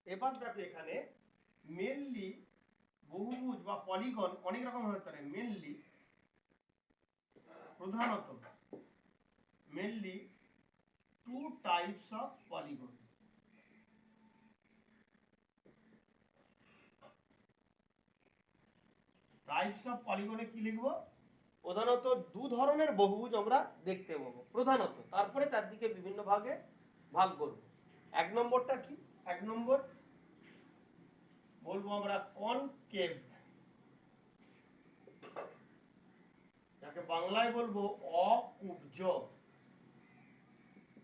এবার দেখো এখানে মেনলি বহুভুজ বা পলিগন অনেক রকম হতে পারে। প্রধানত mainly two types of polygon. Types of পলিগনে কি লিখবো? প্রধানত দু ধরনের বহুভুজ আমরা দেখতে পাবো প্রধানত, তারপরে তার দিকে বিভিন্ন ভাগে ভাগ করব। এক নম্বরটা কি? এক নম্বর বলবো আমরা কনকেভ, যাকে বাংলায় বলবো অকুব্জ।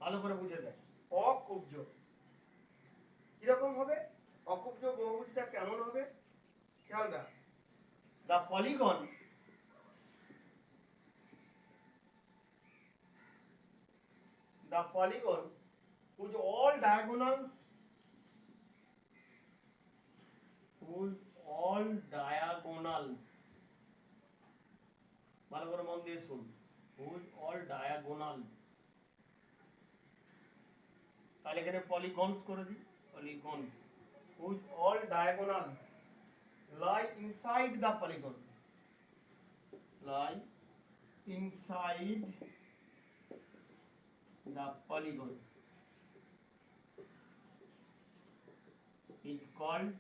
ভালো করে বুঝে দেয়, অকুব্জ কিরকম হবে? অকুব্জ বহুভুজটা কেমন হবে খেয়াল রাখ। The polygon whose all diagonals ভালো করে মন দিয়ে শুন, whose all diagonals, তাহলে এখানে পলিগনস করে দিই, পলিগনস whose all diagonals lie inside the polygon, lie inside the polygon is called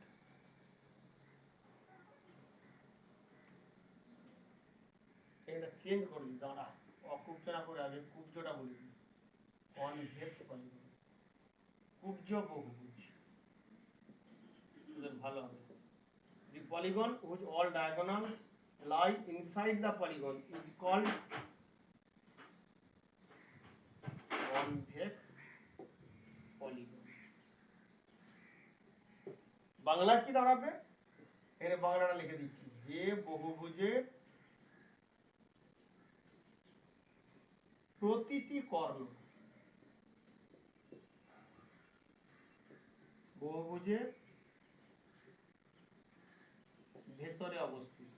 এটা চেঞ্জ করে দিই, দাঁড়া, অকুব্জ না করে আগে কুব্জটা বলে দিই। কনভেক্স পলিগন, কুব্জ বহুভুজ, ভালো হবে। The polygon whose all diagonals lie inside the polygon is called convex polygon. Bangla কি দাঁড়াবে? এর বাংলাটা লিখে দিচ্ছি, যে বহুভুজে প্রতিটি কর্ণ, বহুভুজে ভেতরে অবস্থিত,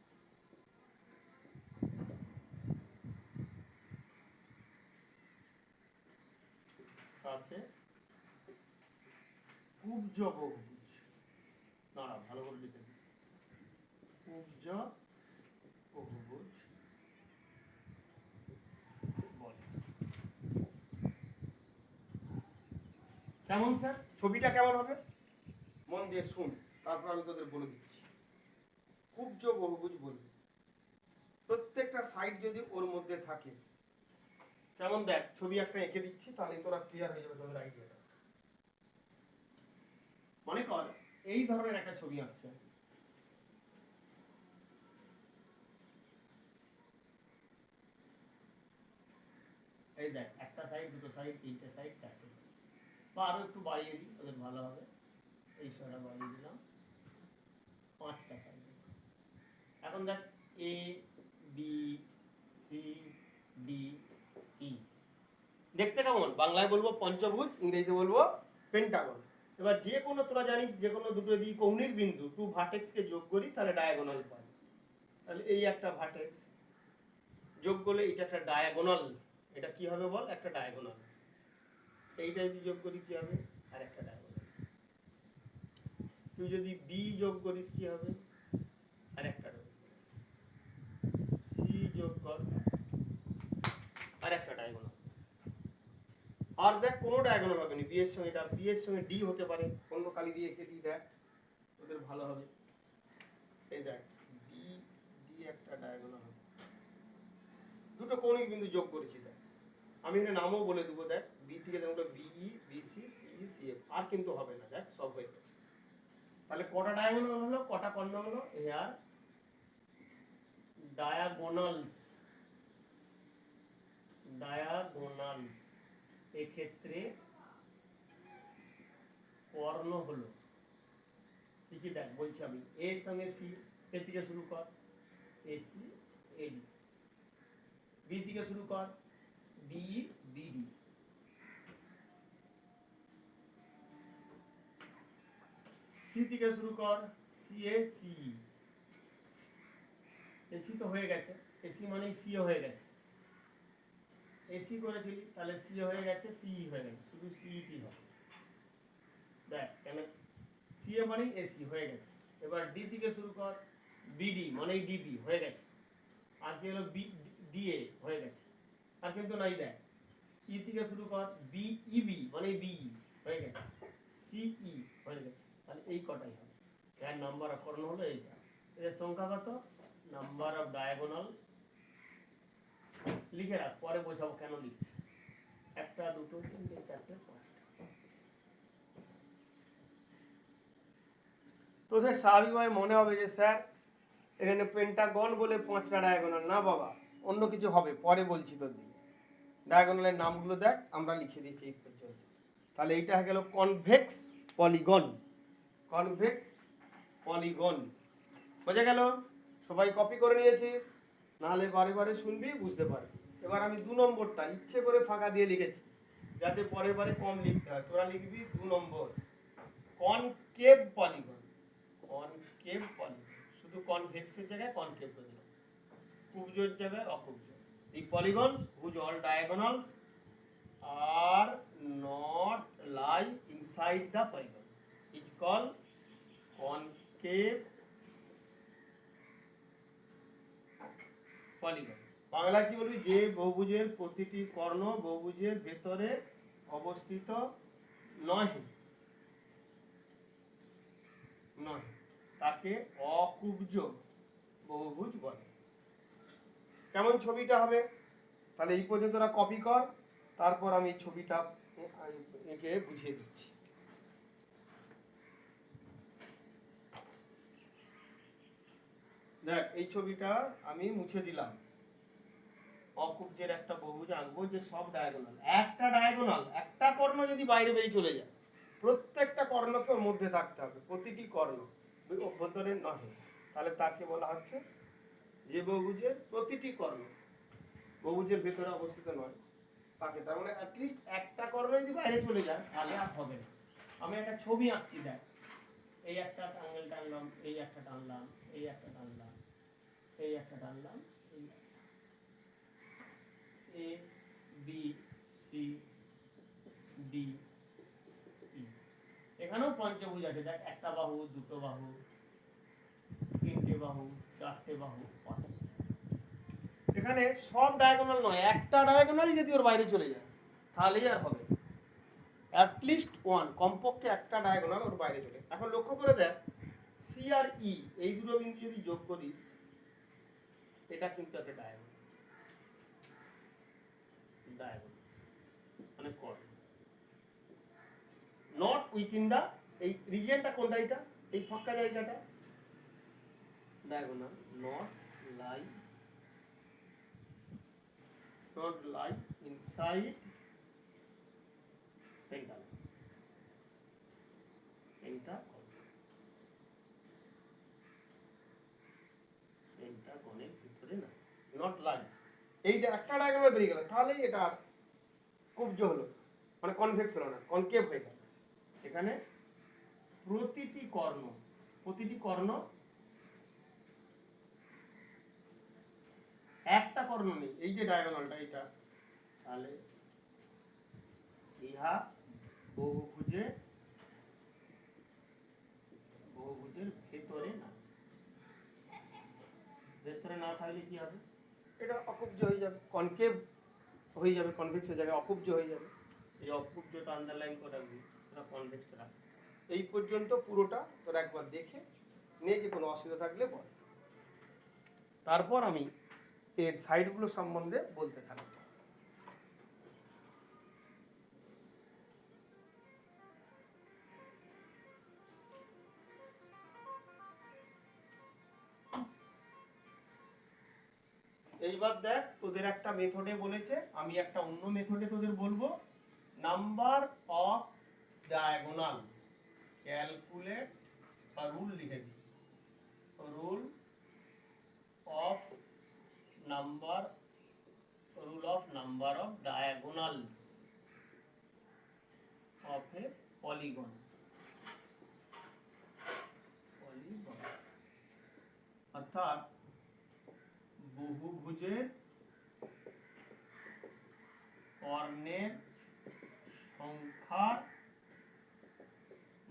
তাতে কুব্জ বহুভুজ। দাঁড়া, ভালো করে লিখে দিই, কুব্জ বহুভুজ বলে। কেমন স্যার? ছবিটা কেমন হবে মন দিয়ে শুন, তারপর আমি তোদের বলে দিচ্ছি। কুব্জ বহুভুজ বলবে প্রত্যেকটা সাইড যদি ওর মধ্যে থাকে, কেমন দেখ, ছবি একটা এঁকে দিচ্ছি, তাহলে তোরা ক্লিয়ার হয়ে যাবে তোদের আইডিয়াটা। মনে কর এই ধরনের একটা ছবি আঁকছে, এই দেখ, একটা সাইড, দুটো সাইড, তিনটে সাইড, চারটে সাইড, বা আরো একটু বাড়িয়ে দিই তাদের ভালো হবে। এই সময়টা বাড়িয়ে দিলাম, পাঁচটা সাইড। এখন দেখ A B C D E, দেখতে কেমন? বাংলায় বলবো পঞ্চভুজ, ইংরেজিতে বলবো পেন্টাগন। এবার যে কোনো, তোরা জানিস, যে কোনো দুটো দিকে কৌণিক বিন্দু টু ভার্টেক্সকে যোগ করি তাহলে ডায়াগোনাল পাই। তাহলে এই একটা ভার্টেক্স যোগ করলে এটা একটা ডায়াগোনাল, এটা কি হবে বল? একটা ডায়াগোনাল। এইটা যদি যোগ করি কি হবে? আর একটা ডায়াগোনাল। তুই যদি বি যোগ করিস কি হবে? আর একটা ডায়াগোনাল। সি যোগ কর, আর একটা ডায়াগোনাল। আর দেখ কোনো ডায়াগোনাল হবে না, বি এর সঙ্গে এটা, বি এর সঙ্গে ডি হতে পারে, অন্য কালি দিয়ে এঁকে দিই, দেখ ওদের ভালো হবে। এই দেখ বি ডি একটা ডায়াগোনাল হবে, দুটো কৌণিক বিন্দু যোগ করেছি। দেখ আমি এখানে নামও বলে দেবো, দেখ বি থেকে যেমন বিই, বিসি, সিই, সিএফ, আর কিন্তু হবে না, দেখ সব হয়ে গেছে। তাহলে কটা ডায়াগোনাল হলো, কটা কর্ণ হলো? হেয়ার ডায়াগোনালস, ডায়াগোনালস, এক্ষেত্রে কর্ণ হলো কি কি? দেখ বলছি আমি, এর সঙ্গে সি, এর থেকে শুরু কর, এসি এডি, বি থেকে শুরু কর, বি বিডি, সি থেকে শুরু কর, সি এ সি, এসি তো হয়ে গেছে, এসি মানে সিও হয়ে গেছে, এসি করেছিলি তাহলে সি হয়ে গেছে, সি হয়ে গেছে, শুধু সিইটি হবে। দেখ কেন সিএ মানে এসি হয়ে গেছে। এবার ডি থেকে শুরু কর, বিডি মানে ডিবি হয়ে গেছে। আর কি হলো ডিএ হয়ে গেছে, আর কিন্তু নাই দেখ। ই থেকে শুরু কর, বিইবি মানে বিই হয়ে গেছে, সিই হয়ে গেছে। তাহলে এই কটাই হবে। এর নাম্বার অফ কর্ণ হলো এইটা। এর সংখ্যা কত? নাম্বার অফ ডায়াগোনাল লিখে রাখ, পরে বোঝাবো কেন লিখছি। একটা, দুটো, তিনটে, চারটে, পাঁচটা। তোদের স্বাভাবিকভাবে মনে হবে যে স্যার এখানে পেন্টাগন বলে 5টা ডায়াগোনাল। না বাবা, অন্য কিছু হবে, পরে বলছি তোর দিকে। ডায়াগোনালের নামগুলো দেখ, আমরা লিখে দিচ্ছি এই পর্যন্ত। তাহলে এইটা হয়ে গেল কনভেক্স পলিগন। কনভেক্স পলিগন বোঝা গেল? সবাই কপি করে নিয়েছিস? নাহলে বারে বারে শুনবি, বুঝতে পারবি। এবার আমি 2 নম্বরটা ইচ্ছে করে ফাঁকা দিয়ে লিখেছি যাতে পরের বারে কম লিখতে হয়। তোরা লিখবি 2 নম্বর কনকেভ পলিগন। কনকেভ পলিগন, শুধু কনভেক্সের জায়গায় কনকেভ করে দিলাম, কুব্জোর জায়গায় অকুব্জ। এই polygons whose all diagonals are not lie inside the polygon is call concave polygon. Bangla কি বলবি? যে বহুভুজের প্রতিটি কর্ণ বহুভুজের ভেতরে অবস্থিত নয় নয় তাকে অকুব্জ বহুভুজ বলে। কেমন ছবিটা হবে? তাহলে এই পর্যন্ত তোরা কপি কর, তারপর আমি ছবিটা এঁকে বুঝিয়ে দিচ্ছি। দেখ, এই ছবিটা আমি মুছে দিলাম। অকুব্জের একটা বহুভুজ আঁকবো যে সব ডায়াগোনাল, একটা ডায়াগোনাল, একটা কর্ণ যদি বাইরে বেরিয়ে চলে যায়, প্রত্যেকটা কর্ণকে ওর মধ্যে থাকতে হবে, প্রতিটি কর্ণ অভ্যন্তরের নহে। তাহলে তাকে বলা হচ্ছে যে বহুভুজের প্রতিটি কর্ণ বহুভুজের ভেতরে অবস্থিত নয় তাকে। তার মানে অ্যাটলিস্ট একটা কর্ণ যদি বাইরে চলে যায় তাহলে আর হবে না। আমি একটা ছবি আঁকছি, দেখ, এই একটা অ্যাঙ্গেল টানলাম, এই একটা টানলাম, এই একটা টানলাম, এই একটা টানলাম, A B C D E. এখানেও পঞ্চভুজ আছে, দেখ, একটা বাহু, দুটো বাহু, তিনটে বাহু, চারটে বাহু, পাঁচটা। এখানে সব ডায়াগোনাল নয়, একটা ডায়াগোনাল যদি ওর বাইরে চলে যায় তাহলেই আর হবে। অ্যাটলিস্ট ওয়ান, কমপক্ষে একটা ডায়াগোনাল ওর বাইরে চলে। এখন লক্ষ্য করে দেখ, সি আর ই এই দুটো বিন্দু যদি যোগ করিস, এটা কিন্তু একটা ডায়াগোনাল। ডায়াগোনাল মানে কর্ণ, নট উইথিন দা, এই রিজিয়নটা কোনটা? এটা এই ফাঁকা জায়গাটা diagonal, not lie inside pentagon. পেন্টাগনের ভিতরে না, নট লাই। এই যে একটা ডায়াগোনাল বেরিয়ে গেল, তাহলেই এটা কুব্জ হলো, মানে কনভেক্স হলো না, কনকেভ হয়ে গেল। এখানে প্রতিটি কর্ণ একটা কর্ণ নেই, এই যে ডায়াগোনালটা এটা, তাহলে ইহা বহুভুজের ভেতরে না। ভেতরে না থাকলে কি হবে? এটা অকুব্জ হয়ে যাবে, কনকেভ হয়ে যাবে, কনভেক্সের জায়গায় অকুব্জ হয়ে যাবে। এই অকুব্জটা আন্ডারলাইন করে রাখবি, তোরা কনভেক্সটা রাখ। এই পর্যন্ত পুরোটা তোরা একবার দেখে নে, যে কোনো অসুবিধা থাকলে বল, তারপর আমি এর সাইডগুলো সম্বন্ধে বলতে থাকবো। এইবার দেখ, তোদের একটা মেথডে বলেছে, আমি একটা অন্য মেথডে তোদের বলবো। নাম্বার অফ ডায়াগোনাল ক্যালকুলেট, বা রুল লিখে দিই, rule of number of diagonals of A polygon. অর্থাৎ বহুভুজের কর্ণের সংখ্যার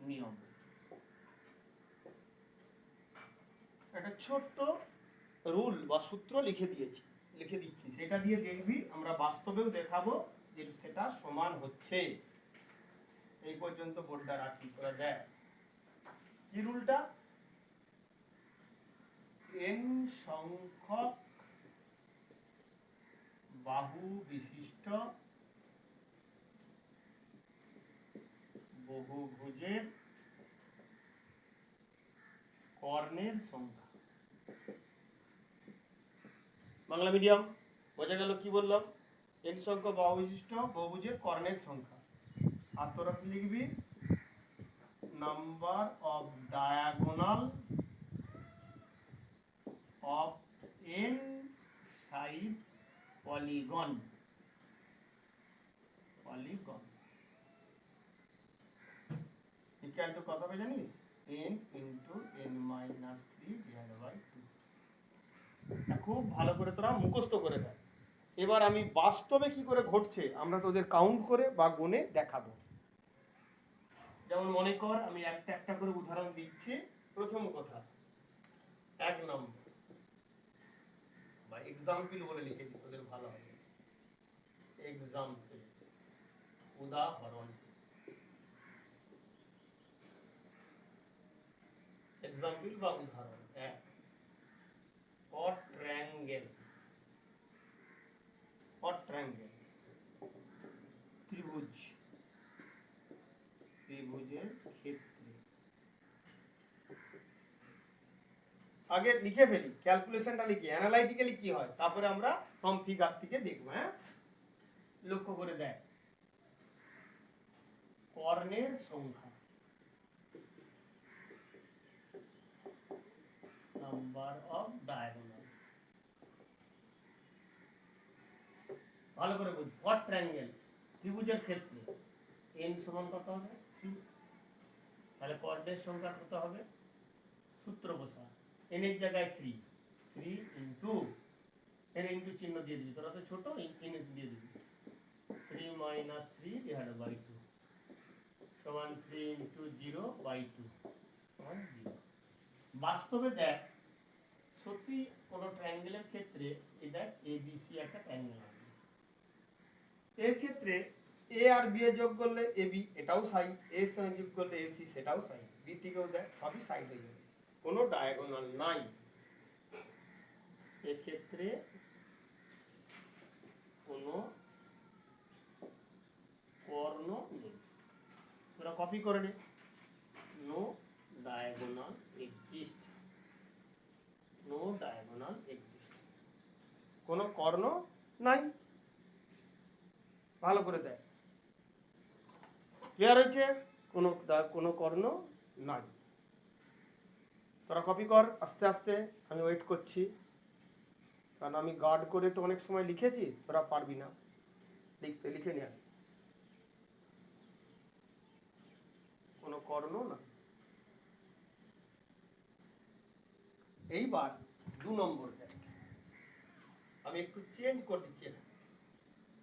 নিয়ম। একটা ছোট্ট রুল বা সূত্র লিখে দিচ্ছি, সেটা দিয়ে দেখবি আমরা বাস্তবেও দেখাবো যে সেটা সমান হচ্ছে। এই পর্যন্ত বোর্ডটা রাখি, তোরা দেখ কি রুলটা। n সংখ্যক বাহু বিশিষ্ট বহুভুজের কর্ণের সংখ্যা। বাংলা মিডিয়াম বোঝা গেল কি বললাম? n সংখ্যক বাহু বিশিষ্ট বহুভুজের কর্ণের সংখ্যা। আর তোরা কি লিখবি? Number off diagonal of n side polygon equal to কত হবে জানিস? n into n minus 3 divided by 2। খুব ভালো করে তোরা মুখস্থ করে দেয়। এবার আমি বাস্তবে কি করে ঘটছে আমরা তোদের কাউন্ট করে বা গুণে দেখাবো। যেমন মনে কর আমি একটা একটা করে উদাহরণ দিচ্ছি। প্রথম কথা, 1 নম্বর বা এক্সাম্পল বলে লিখে দিই, তোদের ভালো হবে। এক্সাম্পল, উদাহরণ। এক্সাম্পল বা উদাহরণ 1, quadrangle, ত্রিভুজের ক্ষেত্রে। আগে লিখে ফেলি, ক্যালকুলেশনটা লিখি, অ্যানালাইটিক্যালি কি হয়, তারপরে আমরা ফ্রম ফিগার থেকে দেখব। হ্যাঁ, লক্ষ্য করে দেখ, কর্ণের সংখ্যা, নাম্বার অফ ডায়াগোনাল। ভালো করে বুঝ, কোয়াড্রাঙ্গেল ত্রিভুজের ক্ষেত্রে n সমান কত হবে? তাহলে কর্ণের সংখ্যা কত হবে? সূত্র বসা, n এর জায়গায় 3 ইনটু n ইনটু চিহ্ন দিয়ে দিবি, তোরা তো ছোট, এই চিহ্ন দিয়ে দিবি। 3 minus 3 divided by 2 সমান 3 into 0 by 2 সমান 0। বাস্তবে দেখ, সত্যি কোনো ট্রায়াঙ্গেলের ক্ষেত্রে এই দেখ ABC একটা ট্রায়াঙ্গেল আছে, এর ক্ষেত্রে A আর B এ যোগ করলে AB, এটাও সাইড, A এর সঙ্গে যোগ করলে AC, সেটাও সাইড, B থেকেও দেখ সবই সাইড হয়ে যাবে, কোনো ডায়াগোনাল নাই। এক্ষেত্রে কোনো কর্ণ নেই, তোরা কপি করে নে। No diagonal exist, no diagonal exist, কোনো কর্ণ নাই। ভালো করে দেখ, ক্লিয়ার হয়েছে? কোনো কর্ণ নাই। তোরা কপি কর আস্তে আস্তে, আমি ওয়েট করছি, কারণ আমি গার্ড করে তো অনেক সময় লিখেছি, তোরা পারবি না লিখতে, লিখে নে। কোনো কর্ণ না। এইবার 2 নম্বর দেখ, আমি একটু চেঞ্জ করে দিচ্ছি,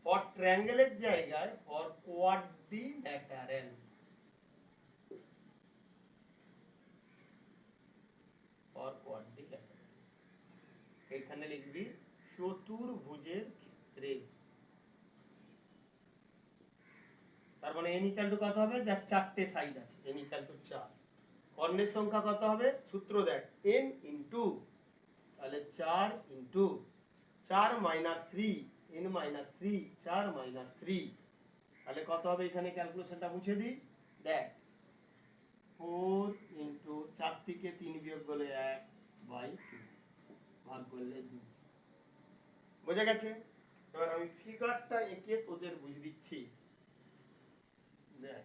ফর ট্রায়াঙ্গেলের জায়গায় ফর কোয়াড্রিল্যাটারাল, ফর কোয়াড্রিল্যাটারাল এখানে লিখবি চতুর্ভুজের ক্ষেত্রে। তার মানে n ইকুয়াল টু কত হবে? যার 4টে সাইড আছে, n ইকুয়াল টু 4। কর্ণের সংখ্যা কত হবে? সূত্র দেখ, n ইনটু, তাহলে 4 into 4 minus 3, n minus 3, 4 minus 3, তাহলে কত হবে? এখানে ক্যালকুলেশনটা মুছে দিই, দেখ 4 ইনটু 4 থেকে 3 বিয়োগ করলে 1 বাই 2 ভাগ করলে 2। বোঝা গেছে? এবার আমি ফিগারটা এঁকে তোদের বুঝিয়ে দিচ্ছি। দেখ,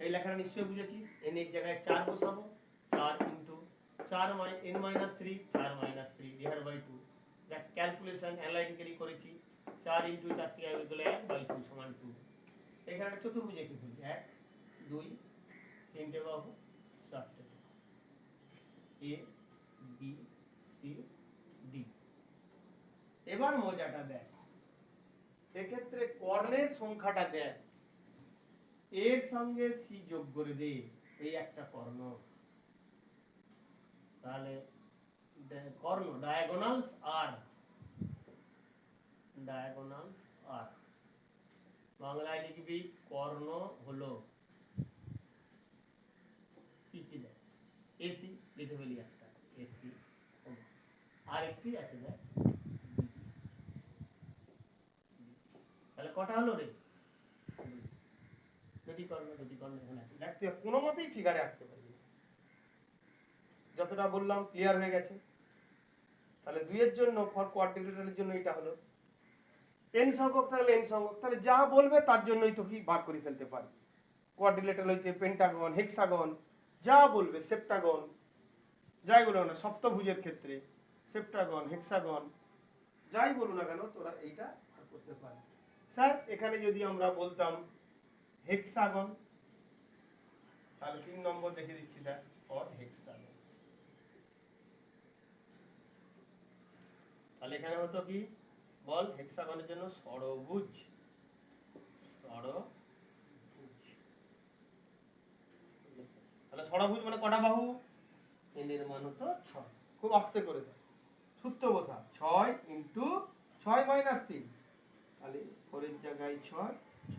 এই লেখাটা নিশ্চয়ই বুঝেছিস। n এর জায়গায় 4 বসাবো, 4 into 4 n minus 3, 4 minus 3 divide by 2। দেখ ক্যালকুলেশন অ্যানালাইটিক্যালি করেছি, 4 ইনটু 4 থেকে আমি বলে 1 বাই 2 সমান 2। এখানে একটা চতুর্ভুজ এঁকে ফেলি, 1 2 3টে বাহু 4টে, A B C D। এবার মজাটা দেখ, এক্ষেত্রে কর্ণের সংখ্যাটা দেখ, এর সঙ্গে C যোগ করে দে, এই একটা কর্ণ, তাহলে কর্ণ ডায়াগোনালস আর বাংলায় লিখবি কর্ণ হলো কি কি দেয় এসি লিখে ফেলি একটা এসি আর একটি আছে দেখ তাহলে কটা হলো রে দুটি কর্ণ এখানে আছে দেখ তুই কোনো মতেই ফিগারে আঁকতে পারবি না। যতটা বললাম ক্লিয়ার হয়ে গেছে। তাহলে 2 এর জন্য ফর কোয়াড্রিলেটারের জন্য এটা হলো n সংখ্যক থাকলে n সংখ্যক, তাহলে যা বলবে তার জন্যই তো কি বার করে ফেলতে পারবি। কোয়াড্রিলেটার হচ্ছে পেন্টাগন, হেক্সাগন, যা বলবে সেপ্টাগন, যাই বলো না, সপ্তভুজের ক্ষেত্রে সেপ্টাগন, হেক্সাগন, যাই বলো না কেন তোরা এইটা বার করতে পারবি। স্যার এখানে যদি আমরা বলতাম হেক্সাগন, তাহলে 3 নম্বর দেখে দিচ্ছি দেখ ফর হেক্সাগন। তাহলে এখানে হতো কি বল, হেক্সাগনের জন্য ষড়ভুজ। তাহলে ষড়ভুজ মানে কটা বাহু, n এর মান হতো 6। খুব আস্তে করে দাও, সূত্র বসা 6 ইন্টু 6 মাইনাস 3, তাহলে 4 এর জায়গায় 6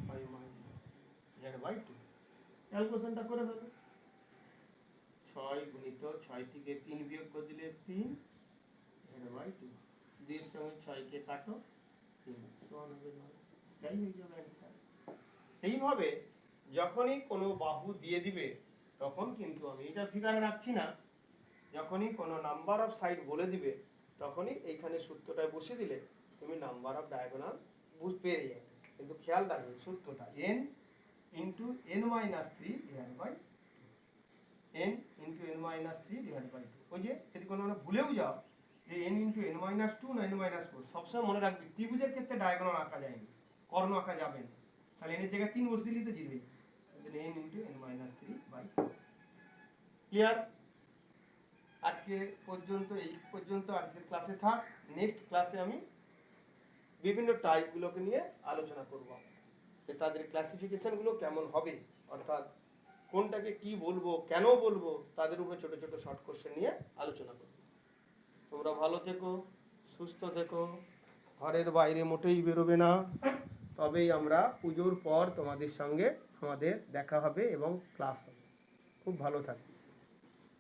মাইনাস z/2। ক্যালকুলেশনটা করে ফেলো। 6 গুণিত 6 থেকে 3 বিয়োগ করে দিলে 3 z/2। 2 এর সঙ্গে 6 কে কাটো, 3 সমান হবে 9। এটাই হয়ে যাবে অ্যান্সার। এইভাবে যখনই কোনো বাহু দিয়ে দিবে তখন কিন্তু আমি এটা ফিগারে রাখছি না, যখনই কোনো নাম্বার অফ সাইড বলে দিবে তখনই এইখানে সূত্রটায় বসিয়ে দিলে তুমি নাম্বার অফ ডায়াগোনাল পেয়ে যাবে। কিন্তু খেয়াল রাখবে সূত্রটা n into n minus 3 divide by n into n minus 3 divide by 2। ওই যে যদি কোনো ভুলেও যাও যে n ইন্টু n মাইনাস 2 না n মাইনাস 4, সবসময় মনে রাখবি ত্রিভুজের ক্ষেত্রে ডায়াগোনাল আঁকা যায়নি, কর্ণ আঁকা যাবে না। তাহলে n এর জায়গায় 3 বসিয়ে দিলে তো জিরোই, n into n minus 3 by 2। Clear? আজকে পর্যন্ত আজকের ক্লাসে থাক। নেক্সট ক্লাসে আমি বিভিন্ন টাইপগুলোকে নিয়ে আলোচনা করব, যে তাদের ক্লাসিফিকেশনগুলো কেমন হবে, অর্থাৎ কোনটাকে কি বলবো, কেন বলবো, তাদের উপরে ছোট ছোট শর্ট কোশ্চেন নিয়ে আলোচনা করব। তোমরা ভালো থেকো, সুস্থ থেকো, ঘরের বাইরে মোটেই বেরোবে না, তবেই আমরা পুজোর পর তোমাদের সঙ্গে আমাদের দেখা হবে এবং ক্লাস হবে। খুব ভালো থাকবে।